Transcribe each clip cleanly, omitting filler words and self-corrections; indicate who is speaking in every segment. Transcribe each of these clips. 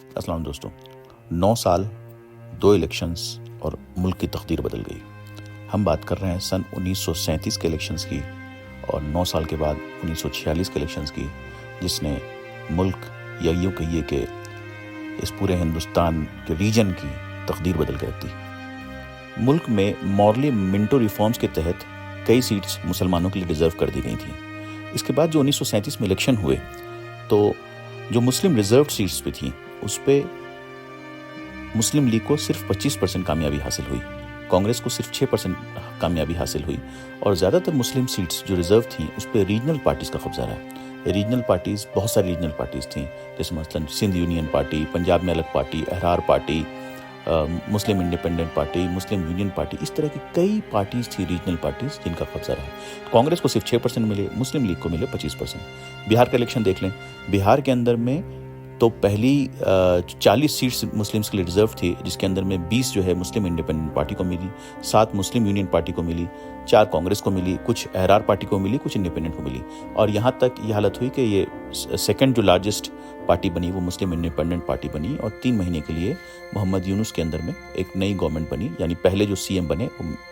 Speaker 1: अस्सलाम दोस्तों, 9 साल, 2 इलेक्शंस और मुल्क की तकदीर बदल गई। हम बात कर रहे हैं सन 1937 के इलेक्शंस की और 9 साल के बाद 1946 के इलेक्शंस की, जिसने मुल्क या यूँ कहिए कि इस पूरे हिंदुस्तान के रीजन की तकदीर बदल कर रख दी। मुल्क में मॉरली मिंटो रिफॉर्म्स के तहत कई सीट्स मुसलमानों के लिए रिजर्व कर दी गई थी। इसके बाद जो 1937 में इलेक्शन हुए तो जो मुस्लिम रिजर्व सीट्स पे थी उस पे मुस्लिम लीग को सिर्फ 25% कामयाबी हासिल हुई, कांग्रेस को सिर्फ 6% कामयाबी हासिल हुई और ज़्यादातर मुस्लिम सीट्स जो रिजर्व थी उस पर रीजनल पार्टीज़ का कब्जा रहा। रीजनल पार्टीज़, बहुत सारी रीजनल पार्टीज़ थी, जैसे मसलन सिंध यूनियन पार्टी, पंजाब में अलग पार्टी, अहरार पार्टी, मुस्लिम इंडिपेंडेंट पार्टी, मुस्लिम यूनियन पार्टी, इस तरह की कई पार्टीज़ थी, रीजनल पार्टीज़, जिनका कब्जा रहा। कांग्रेस को सिर्फ 6% मिले, मुस्लिम लीग को मिले 25%। बिहार का इलेक्शन देख लें, बिहार के अंदर में तो पहली 40 सीट्स मुस्लिम्स के लिए रिजर्व थी, जिसके अंदर में 20 जो है मुस्लिम इंडिपेंडेंट पार्टी को मिली, 7 मुस्लिम यूनियन पार्टी को मिली, 4 कांग्रेस को मिली, कुछ अहरार पार्टी को मिली, कुछ इंडिपेंडेंट को मिली। और यहाँ तक ये हालत हुई कि ये सेकंड जो लार्जेस्ट पार्टी बनी वो मुस्लिम इंडिपेंडेंट पार्टी बनी और 3 महीने के लिए मोहम्मद यूनुस के अंदर में एक नई गवर्नमेंट बनी, यानी पहले जो सीएम बने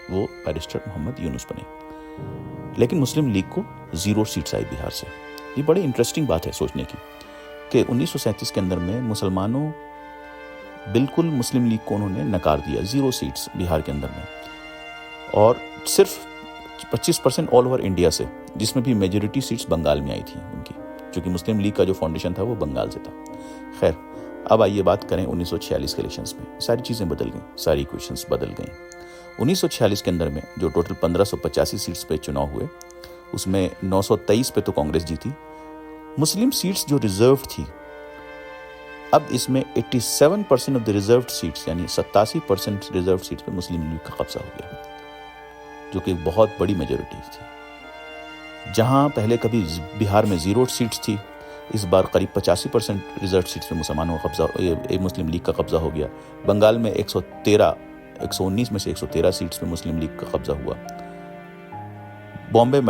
Speaker 1: वो बैरिस्टर मोहम्मद यूनुस बने। लेकिन मुस्लिम लीग को 0 सीट्स आई बिहार से। ये बड़ी इंटरेस्टिंग बात है सोचने की कि 1937 के अंदर में मुसलमानों बिल्कुल मुस्लिम लीग को उन्होंने नकार दिया, 0 सीट्स बिहार के अंदर में, और सिर्फ 25% ऑल ओवर इंडिया से, जिसमें भी मेजॉरिटी सीट्स बंगाल में आई थी उनकी, क्योंकि मुस्लिम लीग का जो फाउंडेशन था वो बंगाल से था। खैर, अब आइए बात करें 1946 के इलेक्शंस में। सारी चीज़ें बदल गई, सारी इक्वेशंस बदल गई। 1946 के अंदर में जो टोटल 1585 सीट्स पे चुनाव हुए उसमें 923 पे तो कांग्रेस जीती। मुस्लिम सीट्स जो रिजर्व थी, अब इसमें 87% ऑफ द रिजर्व सीट्स, यानी 87% रिजर्व सीट्स पे मुस्लिम लीग का कब्जा हो गया, जो कि एक बहुत बड़ी मेजॉरिटी थी। जहां पहले कभी बिहार में 0 सीट्स थी, इस बार करीब 85% रिजर्व सीट्स पे मुसलमानों का कब्जा, मुस्लिम लीग का कब्जा हो गया। बंगाल में 119 में से 113 सीट्स पे मुस्लिम लीग का कब्जा हुआ। बॉम्बे में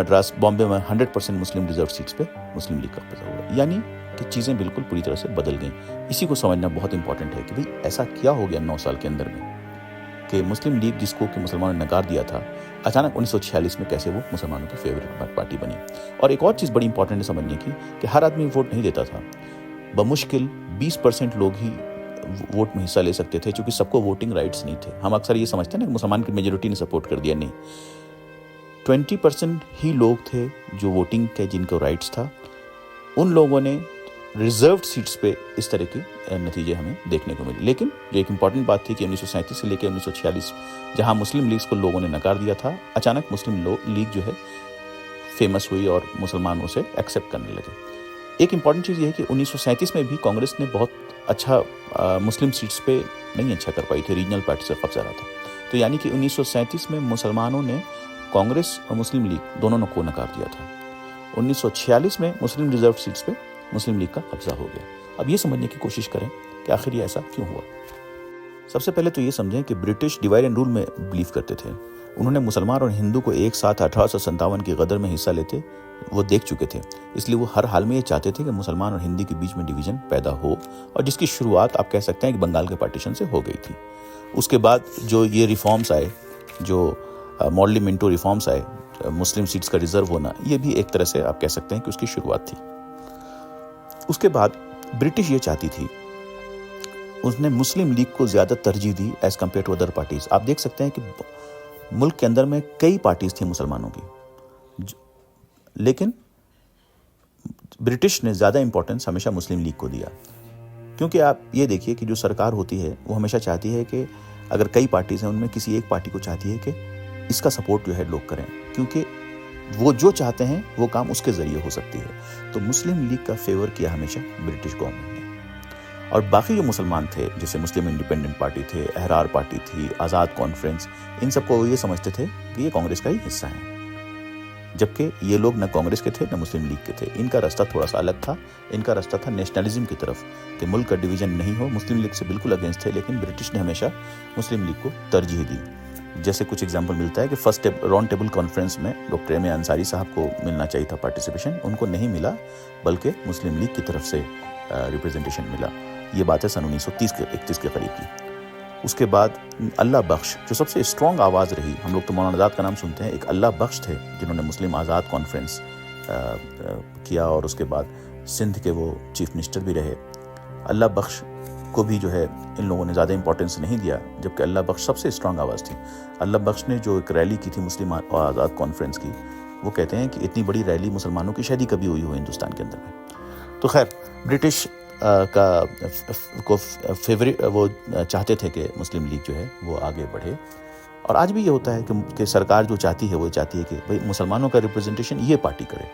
Speaker 1: 100% मुस्लिम रिजर्व सीट्स पे मुस्लिम लीग का कब्जा हुआ। यानी कि चीज़ें बिल्कुल पूरी तरह से बदल गई। इसी को समझना बहुत इंपॉर्टेंट है कि भाई ऐसा क्या हो गया 9 साल के अंदर में कि मुस्लिम लीग, जिसको कि मुसलमानों ने नकार दिया था, अचानक 1946 में कैसे वो मुसलमानों की फेवरेट पार्टी बनी। और एक और चीज़ बड़ी इंपॉर्टेंट है समझने की कि हर आदमी वोट नहीं देता था। बमुश्किल 20% लोग ही वोट में हिस्सा ले सकते थे, क्योंकि सबको वोटिंग राइट्स नहीं थे। हम अक्सर ये समझते हैं ना, मुसलमान की मेजोरिटी ने सपोर्ट कर दिया, नहीं, 20% ही लोग थे जो वोटिंग के जिनको राइट्स था। उन लोगों ने रिजर्व सीट्स पे इस तरह के नतीजे हमें देखने को मिले। लेकिन जो एक इम्पॉर्टेंट बात थी कि 1937 से लेकर 1946 जहां मुस्लिम लीग्स को लोगों ने नकार दिया था, अचानक मुस्लिम लीग जो है फेमस हुई और मुसलमान उसे एक्सेप्ट करने लगे। एक इम्पॉर्टेंट चीज़ ये है कि 1937 में भी कांग्रेस ने बहुत अच्छा मुस्लिम सीट्स पे नहीं अच्छा कर पाई थी, रीजनल पार्टी से कब्जा रहा था। तो यानी कि 1937 में मुसलमानों ने कांग्रेस और मुस्लिम लीग दोनों को नकार दिया था। 1946 में मुस्लिम रिजर्व सीट्स पे मुस्लिम लीग का कब्जा हो गया। अब ये समझने की कोशिश करें कि आखिर ये ऐसा क्यों हुआ। सबसे पहले तो ये समझें कि ब्रिटिश डिवाइड एंड रूल में बिलीव करते थे। उन्होंने मुसलमान और हिंदू को एक साथ 1857 की गदर में हिस्सा लेते वो देख चुके थे, इसलिए वो हर हाल में ये चाहते थे कि मुसलमान और हिंदी के बीच में डिवीजन पैदा हो, और जिसकी शुरुआत आप कह सकते हैं कि बंगाल के पार्टीशन से हो गई थी। उसके बाद जो ये रिफॉर्म्स आए, जो मॉडली मिंटो रिफॉर्म्स आए, मुस्लिम सीट्स का रिजर्व होना, ये भी एक तरह से आप कह सकते हैं कि उसकी शुरुआत थी। उसके बाद ब्रिटिश ये चाहती थी, उसने मुस्लिम लीग को ज़्यादा तरजीह दी as compared to other parties. आप देख सकते हैं कि मुल्क के अंदर में कई पार्टीज थी मुसलमानों की, लेकिन ब्रिटिश ने ज़्यादा इंपॉर्टेंस हमेशा मुस्लिम लीग को दिया। क्योंकि आप ये देखिए कि जो सरकार होती है वो हमेशा चाहती है कि अगर कई पार्टीज हैं उनमें किसी एक पार्टी को चाहती है कि इसका सपोर्ट जो है लोग करें, क्योंकि वो जो चाहते हैं वो काम उसके ज़रिए हो सकती है। तो मुस्लिम लीग का फेवर किया हमेशा ब्रिटिश गवर्नमेंट ने। और बाकी जो मुसलमान थे, जैसे मुस्लिम इंडिपेंडेंट पार्टी थे, अहरार पार्टी थी, आज़ाद कॉन्फ्रेंस, इन सबको वो ये समझते थे कि ये कांग्रेस का ही हिस्सा है, जबकि ये लोग न कांग्रेस के थे न मुस्लिम लीग के थे। इनका रास्ता थोड़ा सा अलग था। इनका रास्ता था नेशनलिज्म की तरफ, कि मुल्क का डिवीज़न नहीं हो। मुस्लिम लीग से बिल्कुल अगेंस्ट थे, लेकिन ब्रिटिश ने हमेशा मुस्लिम लीग को तरजीह दी। जैसे कुछ एग्जाम्पल मिलता है कि फर्स्ट राउंड टेबल कॉन्फ्रेंस में डॉक्टर एम ए अंसारी साहब को मिलना चाहिए था पार्टिसिपेशन, उनको नहीं मिला, बल्कि मुस्लिम लीग की तरफ से रिप्रेजेंटेशन मिला। یہ بات ہے سن 1931 کے قریب کی. اس کے بعد اللہ بخش جو سب سے اسٹرانگ آواز رہی, ہم لوگ تو مولانا آزاد کا نام سنتے ہیں, ایک اللہ بخش تھے جنہوں نے مسلم آزاد کانفرنس کیا اور اس کے بعد سندھ کے وہ چیف منسٹر بھی رہے. اللہ بخش کو بھی جو ہے ان لوگوں نے زیادہ امپورٹنس نہیں دیا, جبکہ اللہ بخش سب سے اسٹرانگ آواز تھی. اللہ بخش نے جو ایک ریلی کی تھی مسلم آزاد کانفرنس کی, وہ کہتے ہیں کہ اتنی بڑی ریلی مسلمانوں کی شاید ہی کبھی ہوئی ہو ہندوستان کے اندر میں. تو خیر برٹش کو فیوریٹ وہ چاہتے تھے کہ مسلم لیگ جو ہے وہ آگے بڑھے, اور آج بھی یہ ہوتا ہے کہ سرکار جو چاہتی ہے وہ چاہتی ہے کہ بھئی مسلمانوں کا ریپرزنٹیشن یہ پارٹی کرے,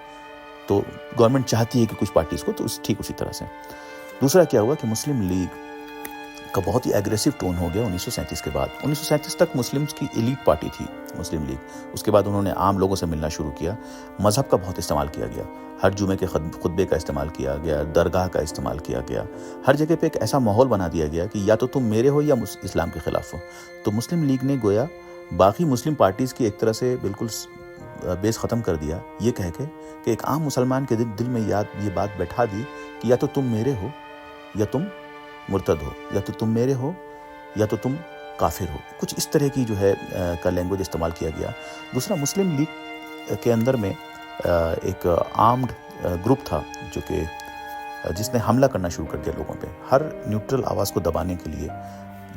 Speaker 1: تو گورنمنٹ چاہتی ہے کہ کچھ پارٹیز کو, تو ٹھیک اسی طرح سے. دوسرا کیا ہوا کہ مسلم لیگ کا بہت ہی ایگریسو ٹون ہو گیا 1937 کے بعد. 1937 تک مسلمز کی ایلیٹ پارٹی تھی مسلم لیگ. اس کے بعد انہوں نے عام لوگوں سے ملنا شروع کیا, مذہب کا بہت استعمال کیا گیا, ہر جمعے کے خطبے کا استعمال کیا گیا, درگاہ کا استعمال کیا گیا, ہر جگہ پہ ایک ایسا ماحول بنا دیا گیا کہ یا تو تم میرے ہو یا اسلام کے خلاف ہو. تو مسلم لیگ نے گویا باقی مسلم پارٹیز کی ایک طرح سے بالکل بیس ختم کر دیا, یہ کہہ کے کہ ایک عام مسلمان کے دل میں یہ بات بیٹھا دی کہ یا تو تم میرے ہو یا تم مرتد ہو, یا تو تم میرے ہو یا تو تم کافر ہو. کچھ اس طرح کی جو ہے کا لینگویج استعمال کیا گیا. دوسرا, مسلم لیگ کے اندر میں ایک آرمڈ گروپ تھا جو کہ جس نے حملہ کرنا شروع کر دیا لوگوں پہ. ہر نیوٹرل آواز کو دبانے کے لیے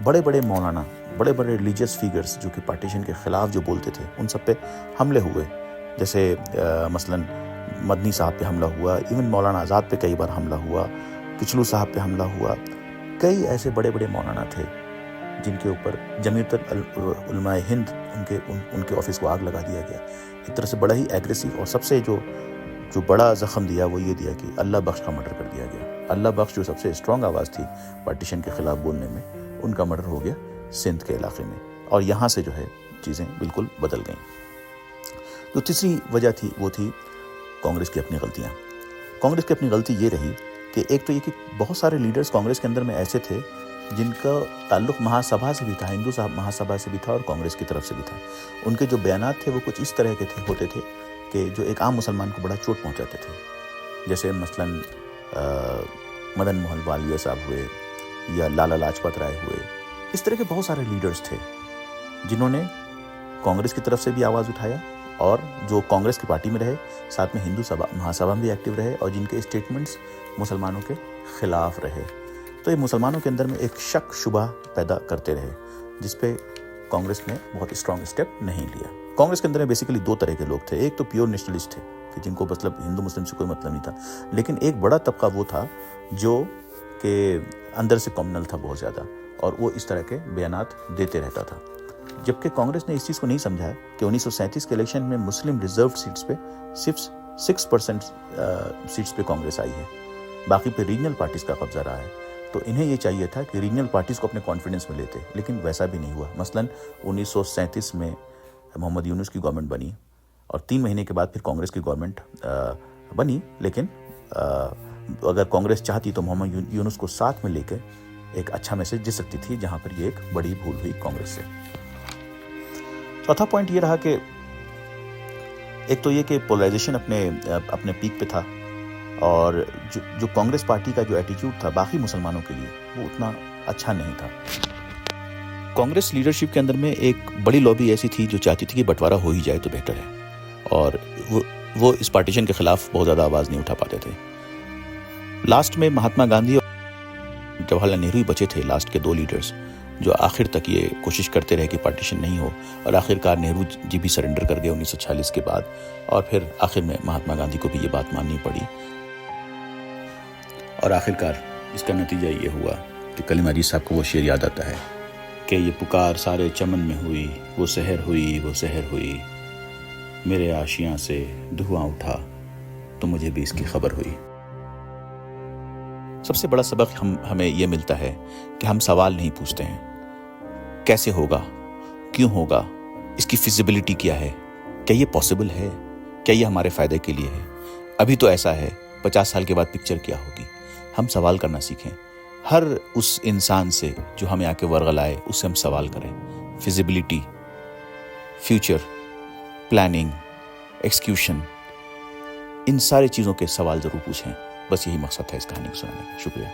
Speaker 1: بڑے بڑے مولانا, بڑے بڑے ریلیجیس فیگرز جو کہ پارٹیشن کے خلاف جو بولتے تھے, ان سب پہ حملے ہوئے. جیسے مثلاً مدنی صاحب پہ حملہ ہوا, ایون مولانا آزاد پہ کئی بار حملہ ہوا, کچلو صاحب پہ حملہ ہوا. کئی ایسے بڑے بڑے مولانا تھے جن کے اوپر جمعیت علماء ہند ان کے آفس کو آگ لگا دیا گیا. ایک طرح سے بڑا ہی ایگریسو, اور سب سے جو بڑا زخم دیا وہ یہ دیا کہ اللہ بخش کا مرڈر کر دیا گیا. اللہ بخش جو سب سے اسٹرانگ آواز تھی پارٹیشن کے خلاف بولنے میں, ان کا مرڈر ہو گیا سندھ کے علاقے میں, اور یہاں سے جو ہے چیزیں بالکل بدل گئیں. جو تیسری وجہ تھی وہ تھی کانگریس کی اپنی غلطیاں. کانگریس کی اپنی غلطی یہ رہی کہ ایک تو یہ کہ بہت سارے لیڈرز کانگریس کے اندر میں ایسے تھے جن کا تعلق مہا سبھا سے بھی تھا, ہندو مہا سبھا سے بھی تھا اور کانگریس کی طرف سے بھی تھا. ان کے جو بیانات تھے وہ کچھ اس طرح کے ہوتے تھے کہ جو ایک عام مسلمان کو بڑا چوٹ پہنچاتے تھے. جیسے مثلاً مدن موہن مالویہ صاحب ہوئے یا لالا لاجپت رائے ہوئے. اس طرح کے بہت سارے لیڈرز تھے جنہوں نے کانگریس کی طرف سے بھی آواز اٹھایا, اور جو کانگریس کی پارٹی میں رہے, ساتھ میں ہندو مہا سبھا میں بھی ایکٹیو رہے, اور جن کے اسٹیٹمنٹس مسلمانوں کے خلاف رہے. تو یہ مسلمانوں کے اندر میں ایک شک شبہ پیدا کرتے رہے, جس پہ کانگریس نے بہت اسٹرانگ اسٹیپ نہیں لیا. کانگریس کے اندر میں بیسیکلی دو طرح کے لوگ تھے. ایک تو پیور نیشنلسٹ تھے کہ جن کو مطلب ہندو مسلم سے کوئی مطلب نہیں تھا, لیکن ایک بڑا طبقہ وہ تھا جو کہ اندر سے کمیونل تھا بہت زیادہ, اور وہ اس طرح کے بیانات دیتے رہتا تھا. جبکہ کانگریس نے اس چیز کو نہیں سمجھا کہ 1937 کے الیکشن میں مسلم ریزروڈ سیٹس پہ صرف 6% سیٹس پہ کانگریس آئی ہے, باقی پہ ریجنل پارٹیز کا قبضہ رہا ہے. تو انہیں یہ چاہیے تھا کہ ریجنل پارٹیز کو اپنے کانفیڈنس میں لیتے, لیکن ویسا بھی نہیں ہوا. مثلاً 1937 میں محمد یونس کی گورنمنٹ بنی, اور 3 مہینے کے بعد پھر کانگریس کی گورنمنٹ بنی, لیکن اگر کانگریس چاہتی تو محمد یونس کو ساتھ میں لے کے ایک اچھا میسج دے سکتی تھی, جہاں پر یہ ایک بڑی بھول ہوئی کانگریس سے. چوتھا پوائنٹ یہ رہا کہ ایک تو یہ کہ پولرائزیشن اپنے پیک پہ تھا, اور جو کانگریس پارٹی کا جو ایٹیٹیوڈ تھا باقی مسلمانوں کے لیے وہ اتنا اچھا نہیں تھا. کانگریس لیڈرشپ کے اندر میں ایک بڑی لابی ایسی تھی جو چاہتی تھی کہ بٹوارہ ہو ہی جائے تو بہتر ہے, اور وہ اس پارٹیشن کے خلاف بہت زیادہ آواز نہیں اٹھا پاتے تھے. لاسٹ میں مہاتما گاندھی اور جواہر لال نہرو ہی بچے تھے, لاسٹ کے 2 لیڈرز جو آخر تک یہ کوشش کرتے رہے کہ پارٹیشن نہیں ہو, اور آخر کار نہرو جی بھی سرنڈر کر گئے 1946 کے بعد, اور پھر آخر میں مہاتما گاندھی کو بھی یہ بات ماننی پڑی. اور آخر کار اس کا نتیجہ یہ ہوا کہ کلیم عزیز صاحب کو وہ شعر یاد آتا ہے کہ یہ پکار سارے چمن میں ہوئی, وہ سحر ہوئی, وہ سحر ہوئی, میرے آشیاں سے دھواں اٹھا تو مجھے بھی اس کی خبر ہوئی. سب سے بڑا سبق ہمیں یہ ملتا ہے کہ ہم سوال نہیں پوچھتے ہیں کیسے ہوگا, کیوں ہوگا, اس کی فیزیبلٹی کیا ہے, کیا یہ پاسبل ہے, کیا یہ ہمارے فائدے کے لیے ہے, ابھی تو ایسا ہے, 50 سال کے بعد پکچر کیا ہوگی. ہم سوال کرنا سیکھیں, ہر اس انسان سے جو ہمیں آ کے ورغلائے اس سے ہم سوال کریں. فیزیبلٹی, فیوچر, پلاننگ, ایکسیکیوشن, ان سارے چیزوں کے سوال ضرور پوچھیں. بس یہی مقصد ہے اس کہانی کو سنانے کا. شکریہ.